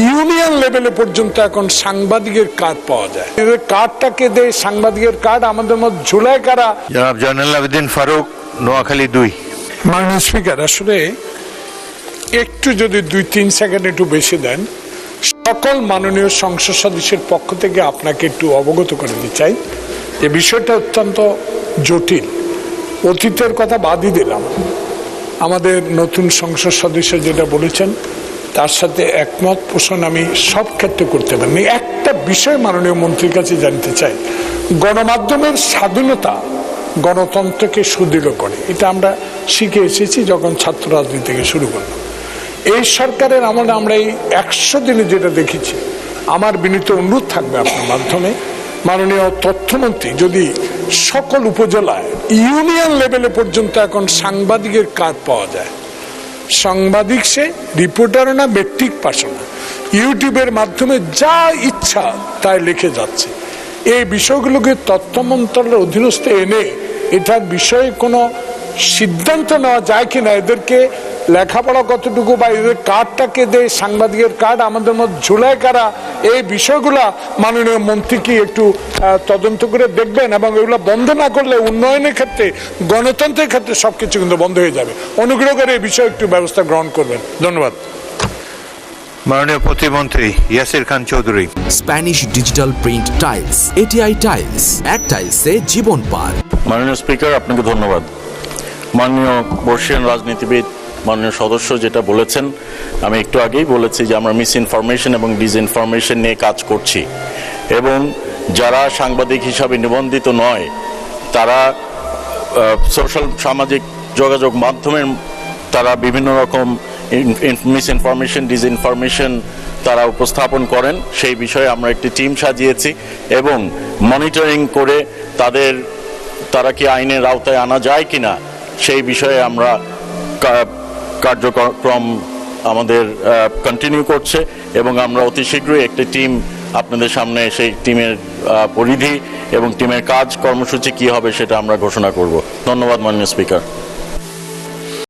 Union লেভেলে পর্যন্ত এখন সাংবাদিকের কার্ড পাওয়া যায়। এদের কার্ডটাকে দেয় সাংবাদিকের কার্ড, আমাদের মধ্যে ঝুলায় কারা? জনাব জয়নুল আবেদিন ফারুক, নোয়াখালী 2। মাননীয় স্পিকার, আসলে একটু যদি 2-3 সেকেন্ড একটু বেশি দেন, সকল মাননীয় সংসদ সদস্যের পক্ষ থেকে আপনাকে একটু অবগত করে দিতে চাই যে বিষয়টা অত্যন্ত জটিল। অতীতের কথা বাদই দিলাম, আমাদের নতুন সংসদ সদস্য যেটা বলেছেন তার সাথে একমত পোষণ আমি সব ক্ষেত্রে করতে পারিনি। একটা বিষয় মাননীয় মন্ত্রীর কাছে জানতে চাই, গণমাধ্যমের স্বাধীনতা গণতন্ত্রকে সুদৃঢ় করে, এটা আমরা শিখে এসেছি যখন ছাত্র রাজনীতি থেকে শুরু করলাম। এই সরকারের আমলে আমরা এই 100 দিনে যেটা দেখেছি, আমার বিনীত অনুরোধ থাকবে আপনার মাধ্যমে মাননীয় তথ্যমন্ত্রী, যদি সকল উপজেলায় ইউনিয়ন লেভেলে পর্যন্ত এখন সাংবাদিকের কার্ড পাওয়া যায়, সাংবাদিক সে রিপোর্টারও না, ব্যক্তিক পাশও না, ইউটিউবের মাধ্যমে যা ইচ্ছা তাই লিখে যাচ্ছে, এই বিষয়গুলোকে তথ্য মন্ত্রণালয়ের অধীনস্থ এনে এটার বিষয়ে কোনো সিদ্ধান্ত নেওয়া যায় কিনা, এদেরকে লেখাপড়া কতটুকু বা এদের কার্ডটাকে দেয় সাংবাদিকের কার্ড, আমাদের মধ্যে ঝুলায় কারা, এই বিষয়গুলা মাননীয় মন্ত্রী কি একটু তদন্ত করে দেখবেন, এবং এগুলো বন্ধ না করলে উন্নয়নের ক্ষেত্রে গণতন্ত্রের ক্ষেত্রে সবকিছু কিন্তু বন্ধ হয়ে যাবে। অনুগ্রহ করে এই বিষয়ে একটু ব্যবস্থা গ্রহণ করবেন। ধন্যবাদ। মাননীয় প্রতিমন্ত্রী Yasir Khan Chowdhury. Spanish digital print tiles, ATI tiles, এক টাইলসে জীবন পার। মাননীয় স্পিকার, আপনাকে ধন্যবাদ। মাননীয় বর্ষীয়ান রাজনীতিবিদ মাননীয় সদস্য যেটা বলেছেন, আমি একটু আগেই বলেছি যে আমরা মিস ইনফরমেশন এবং ডিসইনফরমেশন নিয়ে কাজ করছি, এবং যারা সাংবাদিক হিসাবে নিবন্ধিত নয় তারা সামাজিক যোগাযোগ মাধ্যমের তারা বিভিন্ন রকম মিস ইনফরমেশন ডিসইনফরমেশন তারা উপস্থাপন করেন। সেই বিষয়ে আমরা একটি টিম সাজিয়েছি এবং মনিটরিং করে তারা কি আইনের আওতায় আনা যায় কিনা সেই বিষয়ে আমরা কার্যক্রম আমাদের কন্টিনিউ করছে, এবং আমরা অতি শীঘ্রই একটি টিম আপনাদের সামনে সেই টিমের পরিধি এবং টিমের কাজ কর্মসূচি কি হবে সেটা আমরা ঘোষণা করব। ধন্যবাদ মাননীয় স্পিকার।